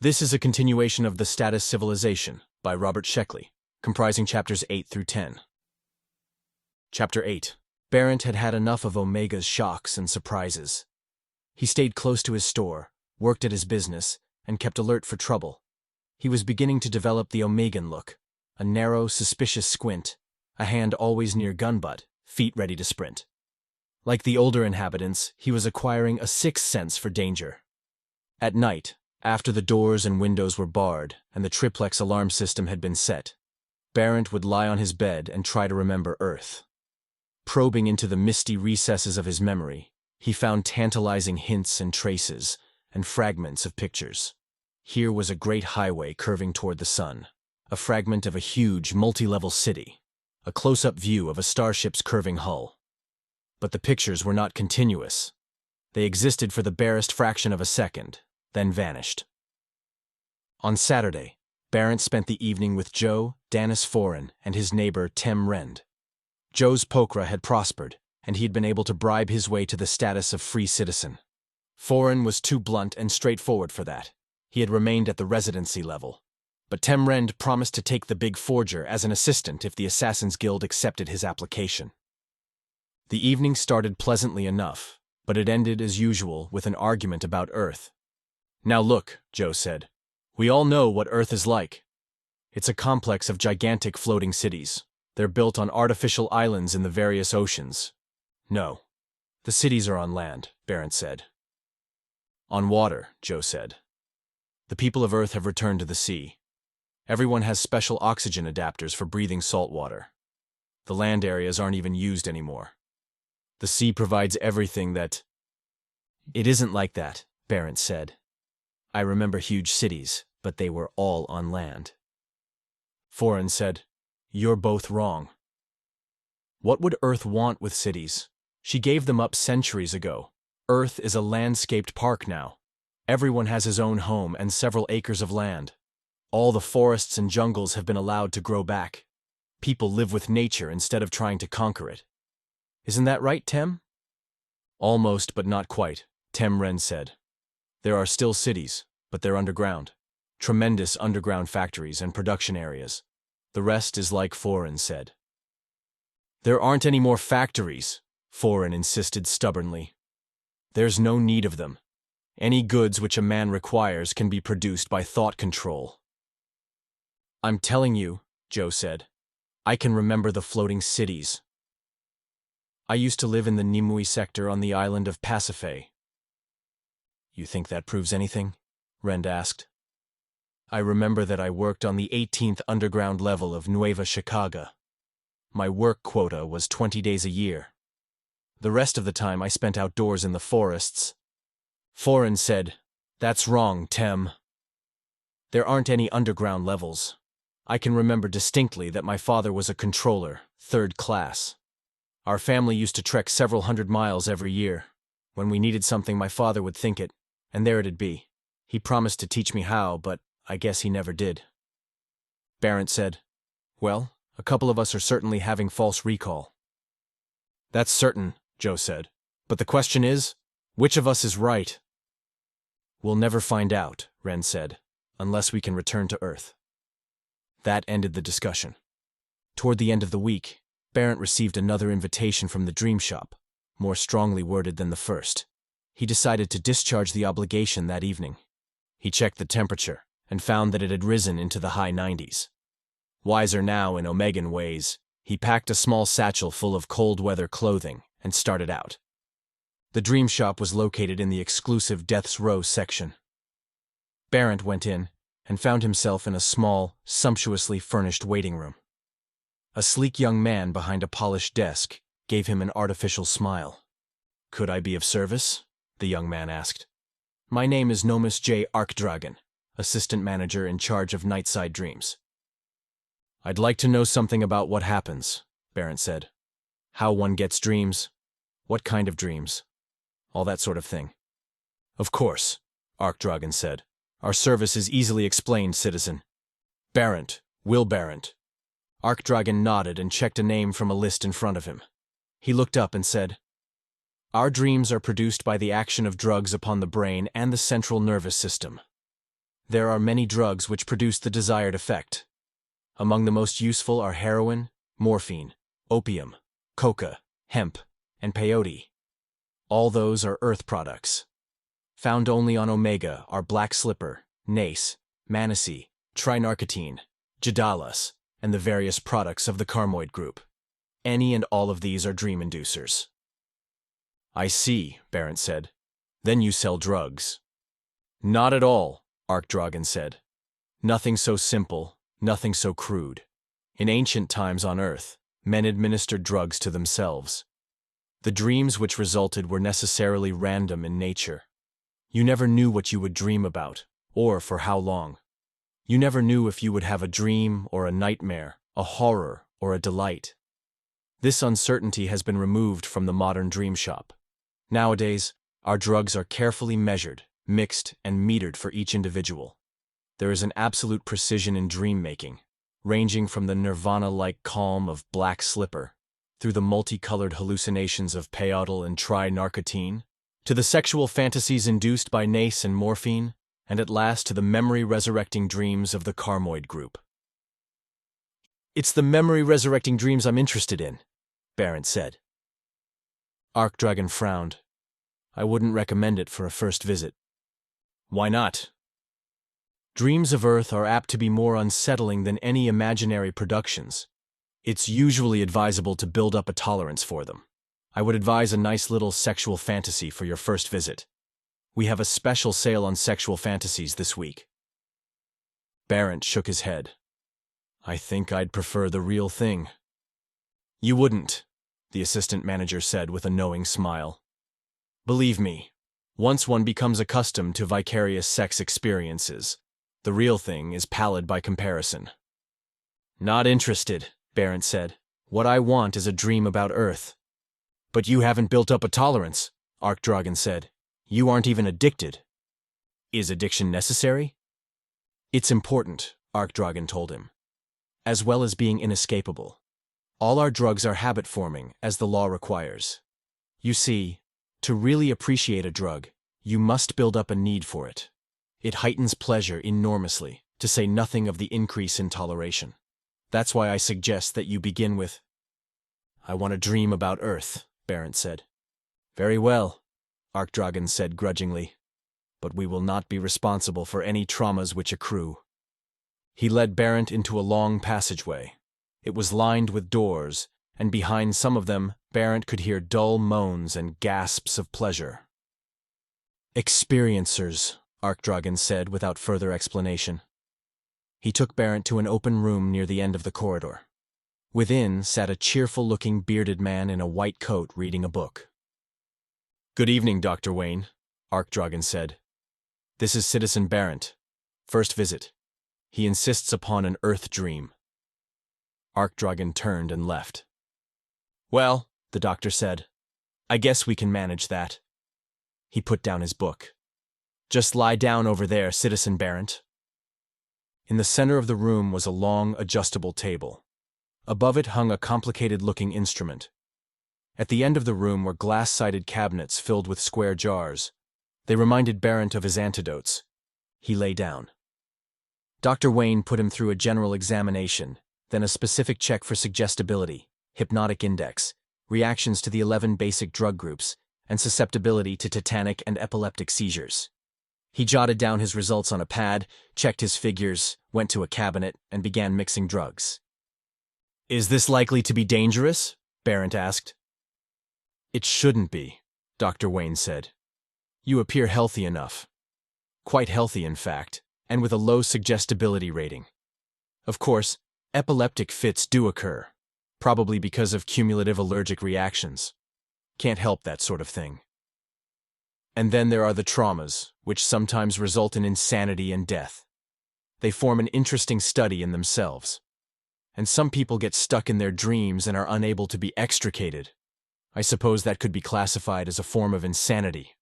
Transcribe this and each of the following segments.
This is a continuation of The Status Civilization by Robert Sheckley, comprising chapters 8 through 10. Chapter 8. Barent had had enough of Omega's shocks and surprises. He stayed close to his store, worked at his business, and kept alert for trouble. He was beginning to develop the Omegan look, a narrow, suspicious squint, a hand always near gun butt, feet ready to sprint. Like the older inhabitants, he was acquiring a sixth sense for danger. At night, after the doors and windows were barred and the triplex alarm system had been set, Barent would lie on his bed and try to remember Earth. Probing into the misty recesses of his memory, he found tantalizing hints and traces and fragments of pictures. Here was a great highway curving toward the sun, a fragment of a huge multi-level city, a close-up view of a starship's curving hull. But the pictures were not continuous. They existed for the barest fraction of a second, then vanished. On Saturday, Barent spent the evening with Joe, Danis Foran, and his neighbor Tem Rend. Joe's pokra had prospered, and he had been able to bribe his way to the status of free citizen. Foran was too blunt and straightforward for that. He had remained at the residency level. But Tem Rend promised to take the big forger as an assistant if the Assassin's Guild accepted his application. The evening started pleasantly enough, but it ended as usual with an argument about Earth. "Now look," Joe said. "We all know what Earth is like. It's a complex of gigantic floating cities. They're built on artificial islands in the various oceans." "No, the cities are on land," Barent said. "On water," Joe said. "The people of Earth have returned to the sea. Everyone has special oxygen adapters for breathing salt water. The land areas aren't even used anymore. The sea provides everything that—" "It isn't like that," Barent said. "I remember huge cities, but they were all on land." Foran said, "You're both wrong. What would Earth want with cities? She gave them up centuries ago. Earth is a landscaped park now. Everyone has his own home and several acres of land. All the forests and jungles have been allowed to grow back. People live with nature instead of trying to conquer it. Isn't that right, Tem?" "Almost, but not quite," Tem Rend said. "There are still cities, but they're underground. Tremendous underground factories and production areas. The rest is like Foran said." "There aren't any more factories," Foran insisted stubbornly. "There's no need of them. Any goods which a man requires can be produced by thought control." "I'm telling you," Joe said, "I can remember the floating cities. I used to live in the Nimue sector on the island of Pasiphae." "You think that proves anything?" Rend asked. "I remember that I worked on the 18th underground level of Nueva Chicago. My work quota was 20 days a year. The rest of the time I spent outdoors in the forests." Foran said, "That's wrong, Tem. There aren't any underground levels. I can remember distinctly that my father was a controller, 3rd class. Our family used to trek several hundred miles every year. When we needed something, my father would think it, and there it'd be. He promised to teach me how, but I guess he never did." Barent said, "Well, a couple of us are certainly having false recall." "That's certain," Joe said. "But the question is, which of us is right?" "We'll never find out," Rend said, "unless we can return to Earth." That ended the discussion. Toward the end of the week, Barent received another invitation from the Dream Shop, more strongly worded than the first. He decided to discharge the obligation that evening. He checked the temperature and found that it had risen into the high 90s. Wiser now in Omegan ways, he packed a small satchel full of cold-weather clothing and started out. The Dream Shop was located in the exclusive Death's Row section. Barent went in and found himself in a small, sumptuously furnished waiting room. A sleek young man behind a polished desk gave him an artificial smile. "Could I be of service?" the young man asked. "My name is Nomus J. Arkdragon, assistant manager in charge of Nightside Dreams." "I'd like to know something about what happens," Barent said. "How one gets dreams, what kind of dreams, all that sort of thing." "Of course," Arkdragon said. "Our service is easily explained, citizen. Barent, Will Barent." Arkdragon nodded and checked a name from a list in front of him. He looked up and said, Our dreams are produced by the action of drugs upon the brain and the central nervous system. There are many drugs which produce the desired effect. Among the most useful are heroin, morphine, opium, coca, hemp, and peyote. All those are earth products. Found only on Omega are black slipper, nace, manisi, trinarcotine, jadalas, and the various products of the carmoid group. Any and all of these are dream inducers. I see, Barent said. Then you sell drugs. Not at all, Arkdragen said. Nothing so simple, nothing so crude. In ancient times on Earth, men administered drugs to themselves. The dreams which resulted were necessarily random in nature. You never knew what you would dream about, or for how long. You never knew if you would have a dream or a nightmare, a horror or a delight. This uncertainty has been removed from the modern dream shop. Nowadays, our drugs are carefully measured, mixed, and metered for each individual. There is an absolute precision in dream-making, ranging from the nirvana-like calm of black slipper, through the multicolored hallucinations of peyote and trinarcotine, to the sexual fantasies induced by nace and morphine, and at last to the memory-resurrecting dreams of the carmoid group. It's the memory-resurrecting dreams I'm interested in, Barent said. Arkdragen frowned. I wouldn't recommend it for a first visit. Why not? Dreams of Earth are apt to be more unsettling than any imaginary productions. It's usually advisable to build up a tolerance for them. I would advise a nice little sexual fantasy for your first visit. We have a special sale on sexual fantasies this week. Barent shook his head. I think I'd prefer the real thing. You wouldn't, the assistant manager said with a knowing smile. Believe me, once one becomes accustomed to vicarious sex experiences, the real thing is pallid by comparison. Not interested, Barent said. What I want is a dream about Earth. But you haven't built up a tolerance, Arkdragen said. You aren't even addicted. Is addiction necessary? It's important, Arkdragen told him, as well as being inescapable. All our drugs are habit-forming, as the law requires. You see, to really appreciate a drug, you must build up a need for it. It heightens pleasure enormously, to say nothing of the increase in toleration. That's why I suggest that you begin with, I want to dream about Earth, Barent said. Very well, Arkdragen said grudgingly, but we will not be responsible for any traumas which accrue. He led Barent into a long passageway. It was lined with doors, and behind some of them, Barent could hear dull moans and gasps of pleasure. Experiencers, Arkdragen said without further explanation. He took Barent to an open room near the end of the corridor. Within sat a cheerful-looking bearded man in a white coat reading a book. Good evening, Dr. Wayne, Arkdragen said. This is Citizen Barent. First visit. He insists upon an Earth dream. Arkdragen turned and left. Well, the doctor said, I guess we can manage that. He put down his book. Just lie down over there, Citizen Barent. In the center of the room was a long, adjustable table. Above it hung a complicated-looking instrument. At the end of the room were glass-sided cabinets filled with square jars. They reminded Barent of his antidotes. He lay down. Dr. Wayne put him through a general examination, then a specific check for suggestibility, hypnotic index, reactions to the 11 basic drug groups, and susceptibility to tetanic and epileptic seizures. He jotted down his results on a pad, checked his figures, went to a cabinet, and began mixing drugs. Is this likely to be dangerous? Barent asked. It shouldn't be, Dr. Wayne said. You appear healthy enough. Quite healthy, in fact, and with a low suggestibility rating. Of course, epileptic fits do occur, probably because of cumulative allergic reactions. Can't help that sort of thing. And then there are the traumas, which sometimes result in insanity and death. They form an interesting study in themselves. And some people get stuck in their dreams and are unable to be extricated. I suppose that could be classified as a form of insanity,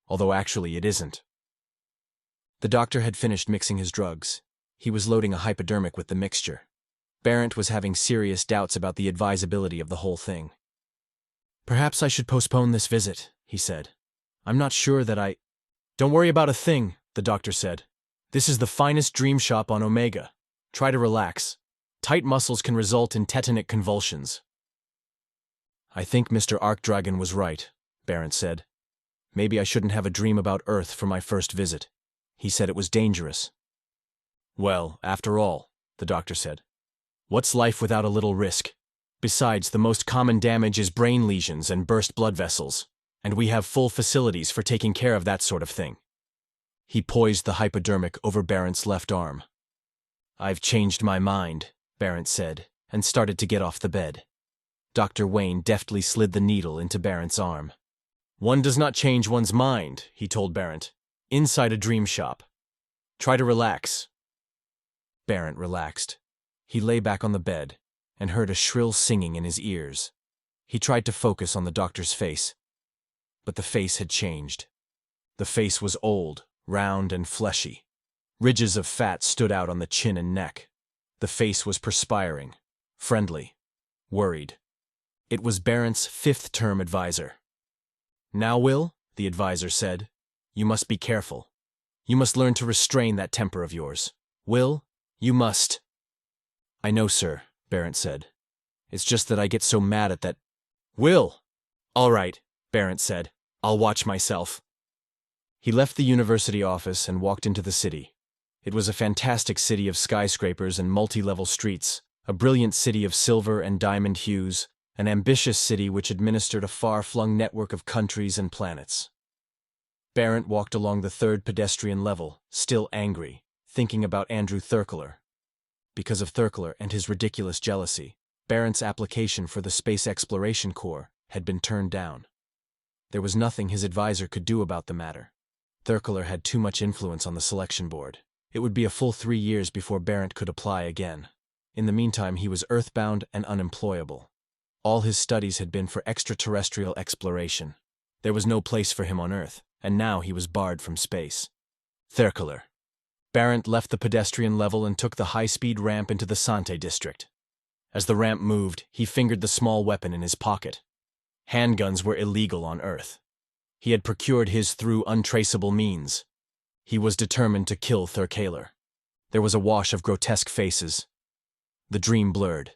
although actually it isn't. The doctor had finished mixing his drugs. He was loading a hypodermic with the mixture. Barent was having serious doubts about the advisability of the whole thing. Perhaps I should postpone this visit, he said. I'm not sure that I... Don't worry about a thing, the doctor said. This is the finest dream shop on Omega. Try to relax. Tight muscles can result in tetanic convulsions. I think Mr. Arkdragon was right, Barent said. Maybe I shouldn't have a dream about Earth for my first visit. He said it was dangerous. Well, after all, the doctor said, what's life without a little risk? Besides, the most common damage is brain lesions and burst blood vessels, and we have full facilities for taking care of that sort of thing. He poised the hypodermic over Barent's left arm. I've changed my mind, Barent said, and started to get off the bed. Dr. Wayne deftly slid the needle into Barent's arm. One does not change one's mind, he told Barent. Inside a dream shop. Try to relax. Barent relaxed. He lay back on the bed and heard a shrill singing in his ears. He tried to focus on the doctor's face, but the face had changed. The face was old, round and fleshy. Ridges of fat stood out on the chin and neck. The face was perspiring, friendly, worried. It was Barent's fifth-term advisor. Now, Will, the advisor said, you must be careful. You must learn to restrain that temper of yours. Will, you must. I know, sir, Barent said. It's just that I get so mad at that. Will! All right, Barent said. I'll watch myself. He left the university office and walked into the city. It was a fantastic city of skyscrapers and multi-level streets, a brilliant city of silver and diamond hues, an ambitious city which administered a far-flung network of countries and planets. Barent walked along the third pedestrian level, still angry, thinking about Andrew Thurkeler. Because of Thurkeler and his ridiculous jealousy, Barent's application for the Space Exploration Corps had been turned down. There was nothing his advisor could do about the matter. Thurkeler had too much influence on the selection board. It would be a full 3 years before Barent could apply again. In the meantime, he was earthbound and unemployable. All his studies had been for extraterrestrial exploration. There was no place for him on Earth, and now he was barred from space. Thurkeler. Barent left the pedestrian level and took the high-speed ramp into the Sante district. As the ramp moved, he fingered the small weapon in his pocket. Handguns were illegal on Earth. He had procured his through untraceable means. He was determined to kill Thurkeler. There was a wash of grotesque faces. The dream blurred.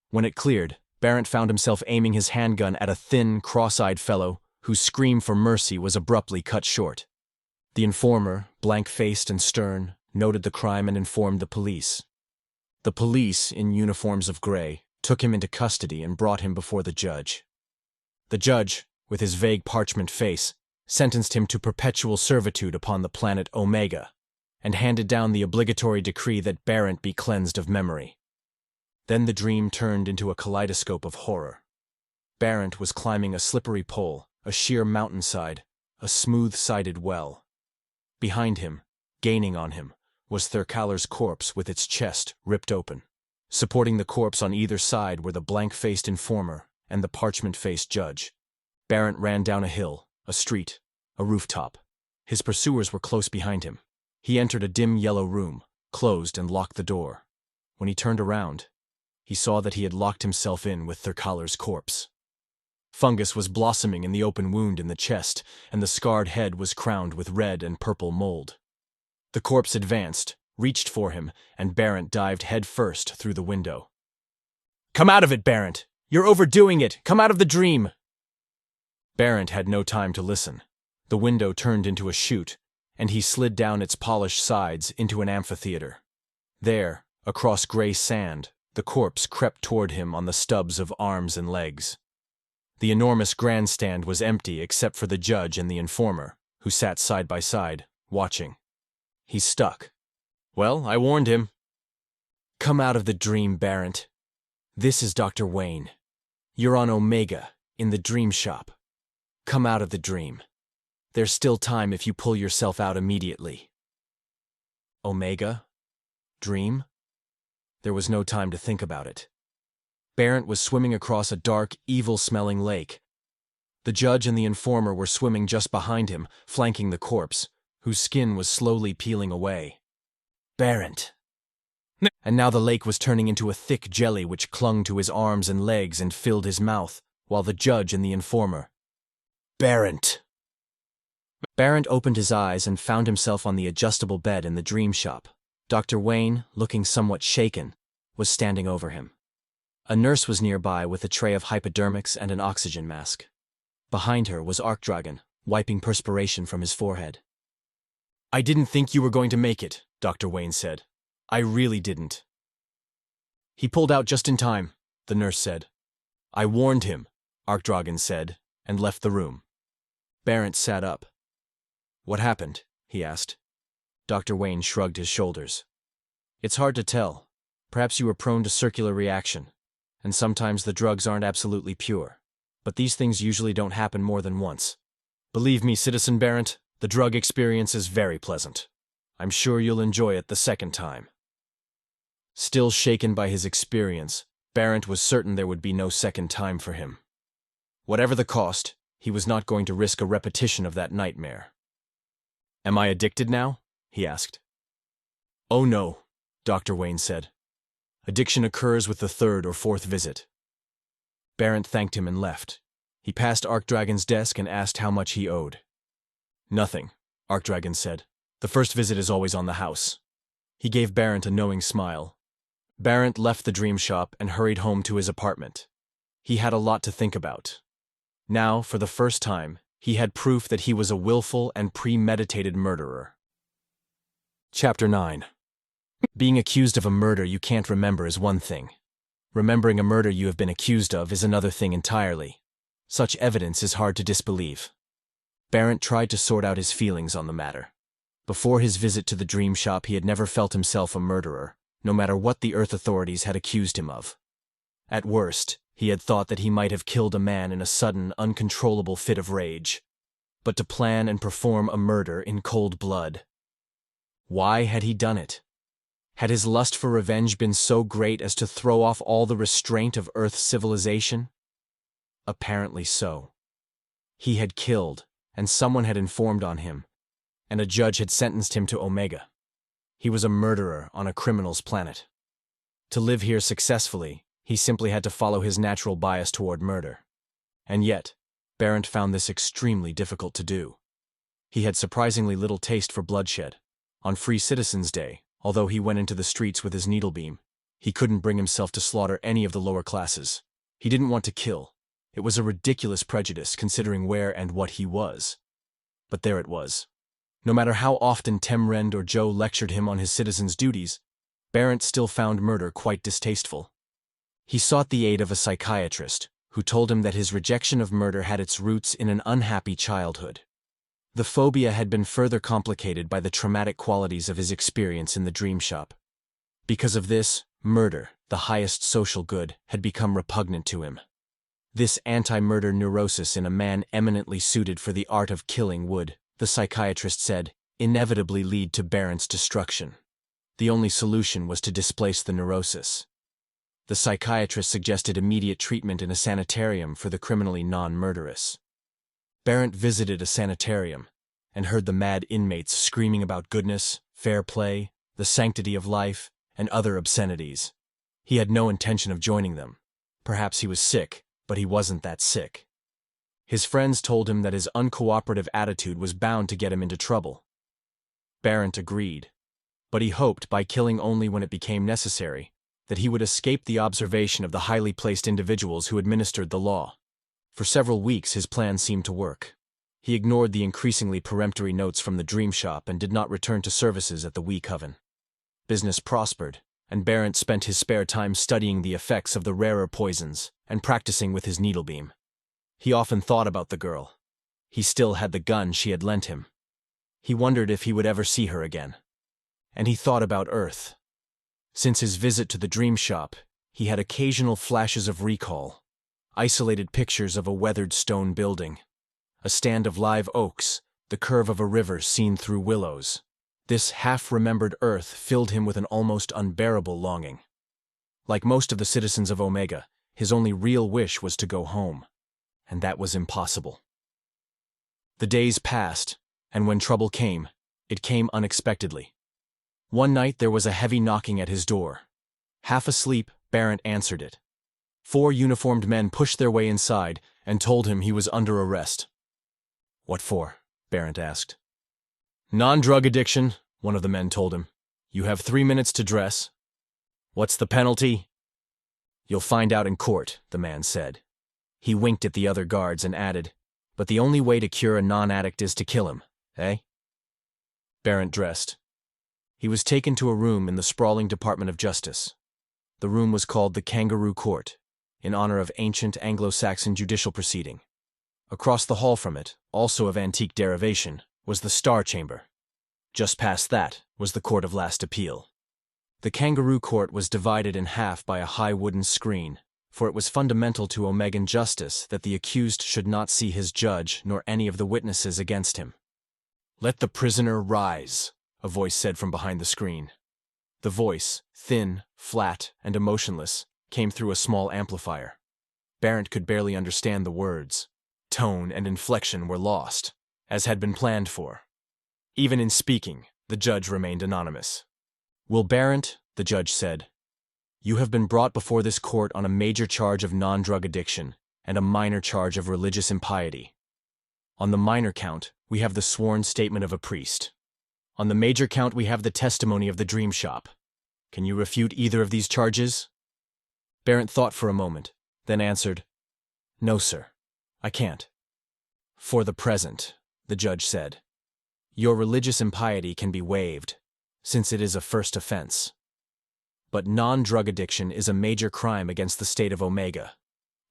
When it cleared, Barent found himself aiming his handgun at a thin, cross-eyed fellow whose scream for mercy was abruptly cut short. The informer, blank-faced and stern, noted the crime and informed the police. The police, in uniforms of gray, took him into custody and brought him before the judge. The judge, with his vague parchment face, sentenced him to perpetual servitude upon the planet Omega, and handed down the obligatory decree that Barent be cleansed of memory. Then the dream turned into a kaleidoscope of horror. Barent was climbing a slippery pole, a sheer mountainside, a smooth-sided well. Behind him, gaining on him, was Thurkeler's corpse with its chest ripped open. Supporting the corpse on either side were the blank-faced informer and the parchment-faced judge. Barent ran down a hill, a street, a rooftop. His pursuers were close behind him. He entered a dim yellow room, closed and locked the door. When he turned around, he saw that he had locked himself in with Thurkeler's corpse. Fungus was blossoming in the open wound in the chest, and the scarred head was crowned with red and purple mold. The corpse advanced, reached for him, and Barent dived head-first through the window. "Come out of it, Barent! You're overdoing it! Come out of the dream!" Barent had no time to listen. The window turned into a chute, and he slid down its polished sides into an amphitheater. There, across gray sand, the corpse crept toward him on the stubs of arms and legs. The enormous grandstand was empty except for the judge and the informer, who sat side by side, watching. He stuck. "Well, I warned him." "Come out of the dream, Barent. This is Dr. Wayne. You're on Omega, in the dream shop. Come out of the dream. There's still time if you pull yourself out immediately." Omega? Dream? There was no time to think about it. Barent was swimming across a dark, evil-smelling lake. The judge and the informer were swimming just behind him, flanking the corpse, whose skin was slowly peeling away. Barent. And now the lake was turning into a thick jelly which clung to his arms and legs and filled his mouth, while the judge and the informer. Barent. Barrett opened his eyes and found himself on the adjustable bed in the dream shop. Dr. Wayne, looking somewhat shaken, was standing over him. A nurse was nearby with a tray of hypodermics and an oxygen mask. Behind her was Arkdragon, wiping perspiration from his forehead. "I didn't think you were going to make it," Dr. Wayne said. "I really didn't." "He pulled out just in time," the nurse said. "I warned him," Arkdragon said, and left the room. Barrett sat up. "What happened?" he asked. Dr. Wayne shrugged his shoulders. "It's hard to tell. Perhaps you were prone to circular reaction, and sometimes the drugs aren't absolutely pure. But these things usually don't happen more than once. Believe me, Citizen Barrett, the drug experience is very pleasant. I'm sure you'll enjoy it the second time." Still shaken by his experience, Barrett was certain there would be no second time for him. Whatever the cost, he was not going to risk a repetition of that nightmare. "Am I addicted now?" he asked. "Oh no," Dr. Wayne said. "Addiction occurs with the third or fourth visit." Barrett thanked him and left. He passed Arkdragon's desk and asked how much he owed. "Nothing," Arkdragon said. "The first visit is always on the house." He gave Barrett a knowing smile. Barrett left the dream shop and hurried home to his apartment. He had a lot to think about. Now, for the first time, he had proof that he was a willful and premeditated murderer. Chapter 9. Being accused of a murder you can't remember is one thing. Remembering a murder you have been accused of is another thing entirely. Such evidence is hard to disbelieve. Barrett tried to sort out his feelings on the matter. Before his visit to the dream shop, he had never felt himself a murderer, no matter what the Earth authorities had accused him of. At worst, he had thought that he might have killed a man in a sudden, uncontrollable fit of rage. But to plan and perform a murder in cold blood. Why had he done it? Had his lust for revenge been so great as to throw off all the restraint of Earth's civilization? Apparently so. He had killed, and someone had informed on him, and a judge had sentenced him to Omega. He was a murderer on a criminal's planet. To live here successfully, he simply had to follow his natural bias toward murder. And yet, Barrett found this extremely difficult to do. He had surprisingly little taste for bloodshed. On Free Citizens' Day, although he went into the streets with his needlebeam, he couldn't bring himself to slaughter any of the lower classes. He didn't want to kill. It was a ridiculous prejudice considering where and what he was. But there it was. No matter how often Temrend or Joe lectured him on his citizens' duties, Barrett still found murder quite distasteful. He sought the aid of a psychiatrist, who told him that his rejection of murder had its roots in an unhappy childhood. The phobia had been further complicated by the traumatic qualities of his experience in the dream shop. Because of this, murder, the highest social good, had become repugnant to him. This anti-murder neurosis in a man eminently suited for the art of killing would, the psychiatrist said, inevitably lead to Barrett's destruction. The only solution was to displace the neurosis. The psychiatrist suggested immediate treatment in a sanitarium for the criminally non-murderous. Barrett visited a sanitarium and heard the mad inmates screaming about goodness, fair play, the sanctity of life, and other obscenities. He had no intention of joining them. Perhaps he was sick, but he wasn't that sick. His friends told him that his uncooperative attitude was bound to get him into trouble. Barrett agreed, but he hoped, by killing only when it became necessary, that he would escape the observation of the highly placed individuals who administered the law. For several weeks his plan seemed to work. He ignored the increasingly peremptory notes from the dream shop and did not return to services at the Wee Coven. Business prospered, and Barrett spent his spare time studying the effects of the rarer poisons and practicing with his needlebeam. He often thought about the girl. He still had the gun she had lent him. He wondered if he would ever see her again. And he thought about Earth. Since his visit to the dream shop, he had occasional flashes of recall. Isolated pictures of a weathered stone building, a stand of live oaks, the curve of a river seen through willows. This half-remembered Earth filled him with an almost unbearable longing. Like most of the citizens of Omega, his only real wish was to go home, and that was impossible. The days passed, and when trouble came, it came unexpectedly. One night there was a heavy knocking at his door. Half asleep, Barrett answered it. 4 uniformed men pushed their way inside and told him he was under arrest. "What for?" Barrett asked. Non-drug addiction, one of the men told him. You have 3 minutes to dress. What's the penalty? You'll find out in court, the man said. He winked at the other guards and added, but the only way to cure a non-addict is to kill him, eh? Barrett dressed. He was taken to a room in the sprawling Department of Justice. The room was called the Kangaroo Court, in honor of ancient Anglo-Saxon judicial proceeding. Across the hall from it, also of antique derivation, was the Star Chamber. Just past that was the Court of Last Appeal. The Kangaroo Court was divided in half by a high wooden screen, for it was fundamental to Omegan justice that the accused should not see his judge nor any of the witnesses against him. Let the prisoner rise, a voice said from behind the screen. The voice, thin, flat, and emotionless, came through a small amplifier. Barrett could barely understand the words. Tone and inflection were lost, as had been planned for. Even in speaking, the judge remained anonymous. Will Barrett, the judge said, you have been brought before this court on a major charge of non-drug addiction and a minor charge of religious impiety. On the minor count, we have the sworn statement of a priest. On the major count, we have the testimony of the dream shop. Can you refute either of these charges? Barrett thought for a moment, then answered, No, sir, I can't. For the present, the judge said. Your religious impiety can be waived, since it is a first offense. But non-drug addiction is a major crime against the state of Omega.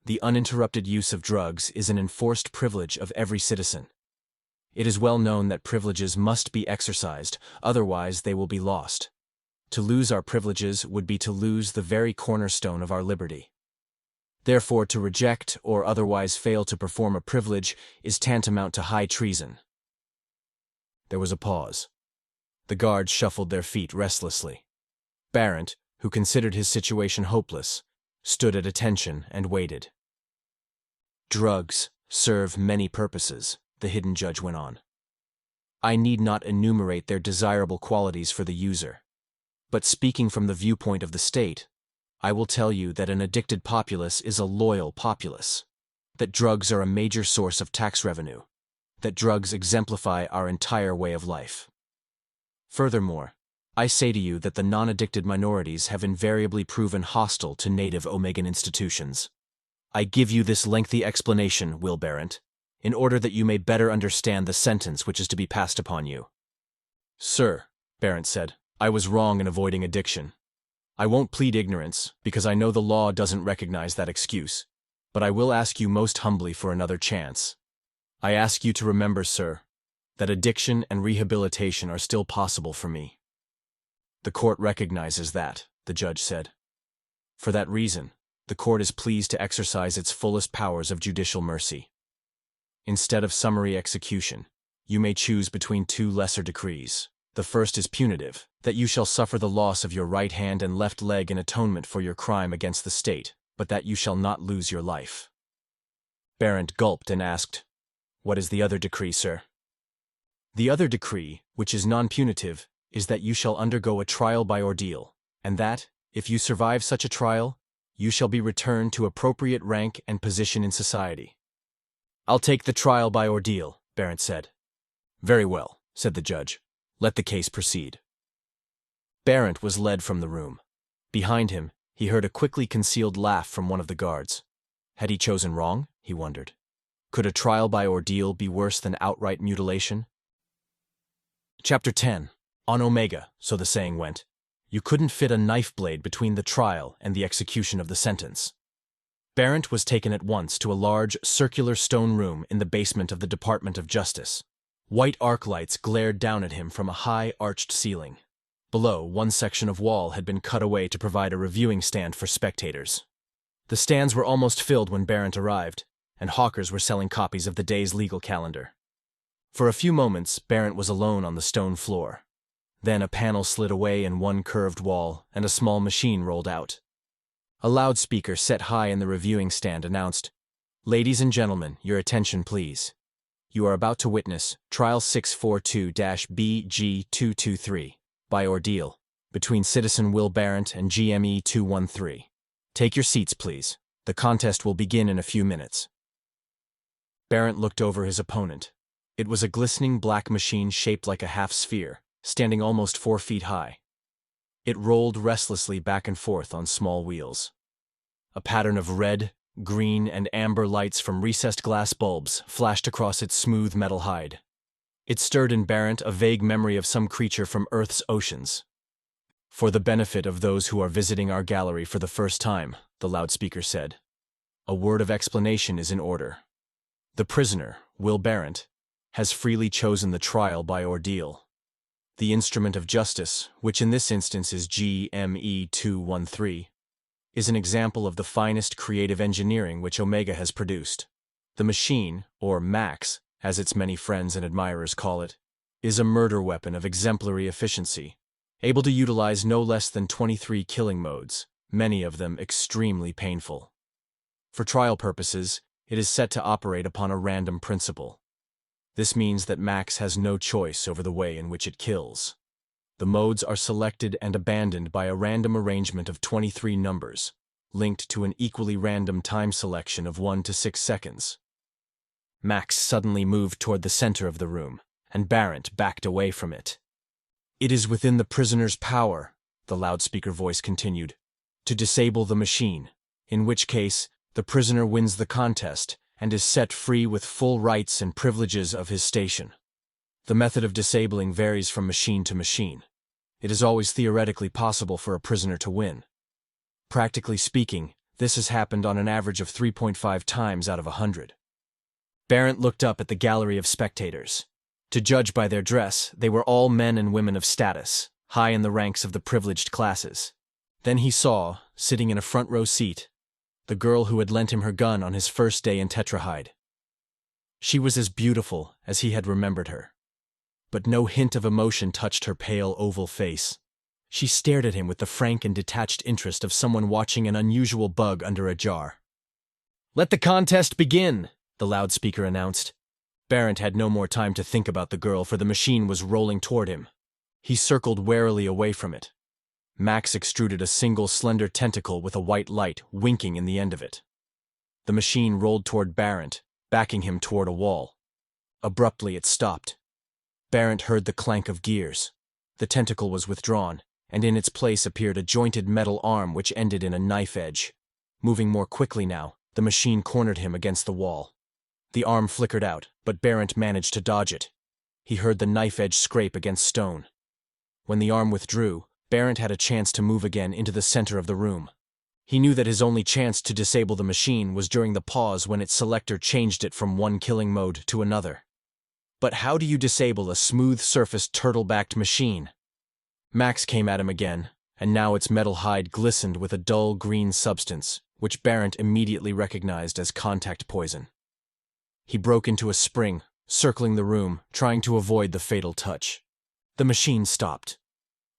The uninterrupted use of drugs is an enforced privilege of every citizen. It is well known that privileges must be exercised, otherwise they will be lost. To lose our privileges would be to lose the very cornerstone of our liberty. Therefore, to reject or otherwise fail to perform a privilege is tantamount to high treason. There was a pause. The guards shuffled their feet restlessly. Barrett, who considered his situation hopeless, stood at attention and waited. Drugs serve many purposes, the hidden judge went on. I need not enumerate their desirable qualities for the user. But speaking from the viewpoint of the state, I will tell you that an addicted populace is a loyal populace, that drugs are a major source of tax revenue, that drugs exemplify our entire way of life. Furthermore, I say to you that the non-addicted minorities have invariably proven hostile to native Omegan institutions. I give you this lengthy explanation, Will Barrett, in order that you may better understand the sentence which is to be passed upon you. Sir, Barrett said, I was wrong in avoiding addiction. I won't plead ignorance, because I know the law doesn't recognize that excuse, but I will ask you most humbly for another chance. I ask you to remember, sir, that addiction and rehabilitation are still possible for me. The court recognizes that, the judge said. For that reason, the court is pleased to exercise its fullest powers of judicial mercy. Instead of summary execution, you may choose between two lesser decrees. The first is punitive, that you shall suffer the loss of your right hand and left leg in atonement for your crime against the state, but that you shall not lose your life. Barrett gulped and asked, What is the other decree, sir? The other decree, which is non-punitive, is that you shall undergo a trial by ordeal, and that, if you survive such a trial, you shall be returned to appropriate rank and position in society. I'll take the trial by ordeal, Barrett said. Very well, said the judge. Let the case proceed. Barrett was led from the room. Behind him, he heard a quickly concealed laugh from one of the guards. Had he chosen wrong? He wondered. Could a trial by ordeal be worse than outright mutilation? Chapter 10. On Omega, so the saying went, you couldn't fit a knife blade between the trial and the execution of the sentence. Barrett was taken at once to a large, circular stone room in the basement of the Department of Justice. White arc lights glared down at him from a high, arched ceiling. Below, one section of wall had been cut away to provide a reviewing stand for spectators. The stands were almost filled when Barrett arrived, and hawkers were selling copies of the day's legal calendar. For a few moments, Barrett was alone on the stone floor. Then a panel slid away in one curved wall, and a small machine rolled out. A loudspeaker set high in the reviewing stand announced, Ladies and gentlemen, your attention please. You are about to witness Trial 642-BG223, by ordeal, between Citizen Will Barrett and GME 213. Take your seats, please. The contest will begin in a few minutes. Barrett looked over his opponent. It was a glistening black machine shaped like a half-sphere, standing almost 4 feet high. It rolled restlessly back and forth on small wheels. A pattern of red, green, and amber lights from recessed glass bulbs flashed across its smooth metal hide. It stirred in Barrett a vague memory of some creature from Earth's oceans. "For the benefit of those who are visiting our gallery for the first time," the loudspeaker said, "a word of explanation is in order. The prisoner, Will Barrett, has freely chosen the trial by ordeal. The instrument of justice, which in this instance is GME 213, is an example of the finest creative engineering which Omega has produced. The machine, or Max, as its many friends and admirers call it, is a murder weapon of exemplary efficiency, able to utilize no less than 23 killing modes, many of them extremely painful. For trial purposes, it is set to operate upon a random principle. This means that Max has no choice over the way in which it kills. The modes are selected and abandoned by a random arrangement of 23 numbers, linked to an equally random time selection of 1 to 6 seconds. Max suddenly moved toward the center of the room, and Barrett backed away from it. "It is within the prisoner's power," the loudspeaker voice continued, "to disable the machine, in which case the prisoner wins the contest and is set free with full rights and privileges of his station. The method of disabling varies from machine to machine. It is always theoretically possible for a prisoner to win. Practically speaking, this has happened on an average of 3.5 times out of 100. Barrett looked up at the gallery of spectators. To judge by their dress, they were all men and women of status, high in the ranks of the privileged classes. Then he saw, sitting in a front-row seat, the girl who had lent him her gun on his first day in Tetrahide. She was as beautiful as he had remembered her. But no hint of emotion touched her pale oval face. She stared at him with the frank and detached interest of someone watching an unusual bug under a jar. "Let the contest begin," the loudspeaker announced. Barrett had no more time to think about the girl, for the machine was rolling toward him. He circled warily away from it. Max extruded a single slender tentacle with a white light winking in the end of it. The machine rolled toward Barrett, backing him toward a wall. Abruptly it stopped. Barrett heard the clank of gears. The tentacle was withdrawn, and in its place appeared a jointed metal arm which ended in a knife edge. Moving more quickly now, the machine cornered him against the wall. The arm flickered out, but Barrett managed to dodge it. He heard the knife edge scrape against stone. When the arm withdrew, Barrett had a chance to move again into the center of the room. He knew that his only chance to disable the machine was during the pause when its selector changed it from one killing mode to another. But how do you disable a smooth-surfaced turtle-backed machine? Max came at him again, and now its metal hide glistened with a dull green substance, which Barrett immediately recognized as contact poison. He broke into a spring, circling the room, trying to avoid the fatal touch. The machine stopped.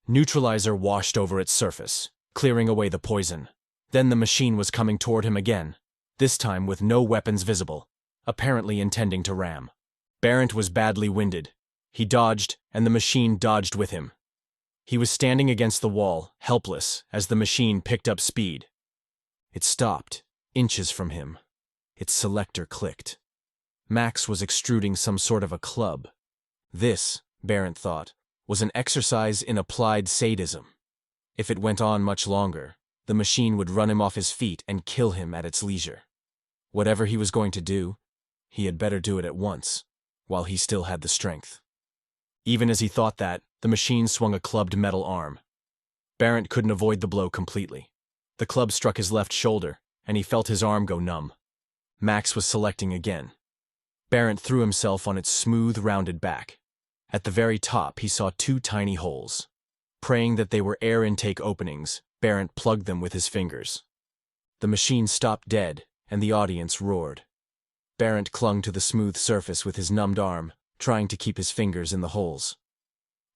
Neutralizer washed over its surface, clearing away the poison. Then the machine was coming toward him again, this time with no weapons visible, apparently intending to ram. Barrett was badly winded. He dodged, and the machine dodged with him. He was standing against the wall, helpless, as the machine picked up speed. It stopped, inches from him. Its selector clicked. Max was extruding some sort of a club. This, Barrett thought, was an exercise in applied sadism. If it went on much longer, the machine would run him off his feet and kill him at its leisure. Whatever he was going to do, he had better do it at once, while he still had the strength. Even as he thought that, the machine swung a clubbed metal arm. Barrett couldn't avoid the blow completely. The club struck his left shoulder, and he felt his arm go numb. Max was selecting again. Barrett threw himself on its smooth, rounded back. At the very top, he saw 2 tiny holes. Praying that they were air intake openings, Barrett plugged them with his fingers. The machine stopped dead, and the audience roared. Barrett clung to the smooth surface with his numbed arm, trying to keep his fingers in the holes.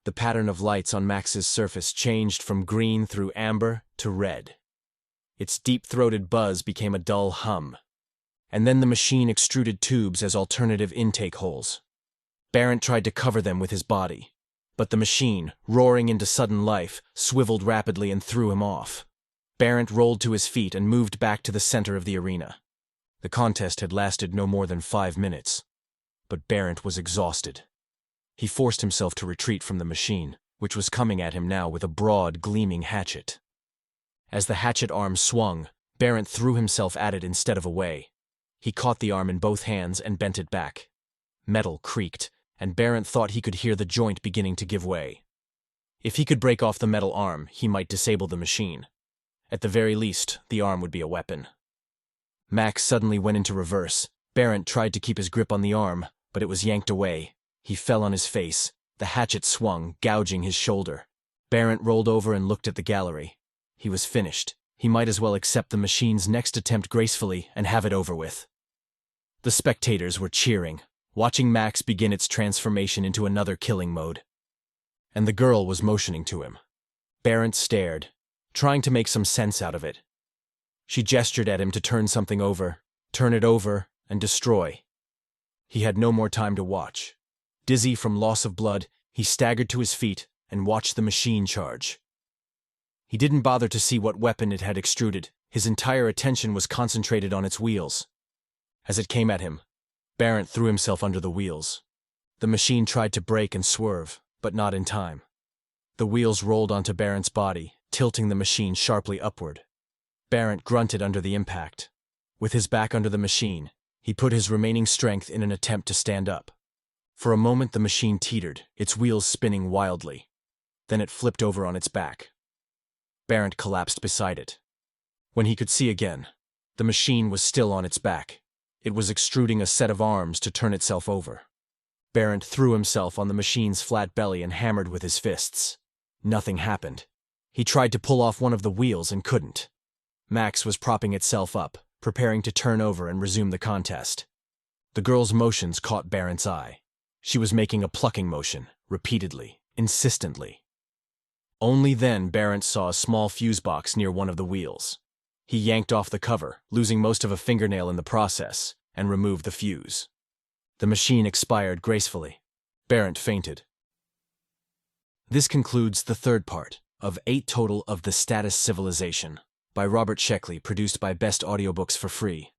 The pattern of lights on Max's surface changed from green through amber to red. Its deep-throated buzz became a dull hum. And then the machine extruded tubes as alternative intake holes. Barrett tried to cover them with his body, but the machine, roaring into sudden life, swiveled rapidly and threw him off. Barrett rolled to his feet and moved back to the center of the arena. The contest had lasted no more than 5 minutes. but Barent was exhausted. He forced himself to retreat from the machine, which was coming at him now with a broad, gleaming hatchet. As the hatchet arm swung, Barent threw himself at it instead of away. He caught the arm in both hands and bent it back. Metal creaked, and Barent thought he could hear the joint beginning to give way. If he could break off the metal arm, he might disable the machine. At the very least, the arm would be a weapon. Max suddenly went into reverse. Barent tried to keep his grip on the arm, but it was yanked away. He fell on his face. The hatchet swung, gouging his shoulder. Barent rolled over and looked at the gallery. He was finished. He might as well accept the machine's next attempt gracefully and have it over with. The spectators were cheering, watching Max begin its transformation into another killing mode. And the girl was motioning to him. Barent stared, trying to make some sense out of it. She gestured at him to turn something over, turn it over, and destroy. He had no more time to watch. Dizzy from loss of blood, he staggered to his feet and watched the machine charge. He didn't bother to see what weapon it had extruded. His entire attention was concentrated on its wheels. As it came at him, Barent threw himself under the wheels. The machine tried to brake and swerve, but not in time. The wheels rolled onto Barent's body, tilting the machine sharply upward. Barent grunted under the impact. With his back under the machine, he put his remaining strength in an attempt to stand up. For a moment the machine teetered, its wheels spinning wildly. Then it flipped over on its back. Barent collapsed beside it. When he could see again, the machine was still on its back. It was extruding a set of arms to turn itself over. Barent threw himself on the machine's flat belly and hammered with his fists. Nothing happened. He tried to pull off one of the wheels and couldn't. Max was propping itself up, preparing to turn over and resume the contest. The girl's motions caught Barent's eye. She was making a plucking motion, repeatedly, insistently. Only then Barent saw a small fuse box near one of the wheels. He yanked off the cover, losing most of a fingernail in the process, and removed the fuse. The machine expired gracefully. Barent fainted. This concludes the third part of 8 total of The Status Civilization by Robert Sheckley, produced by Best Audiobooks for free.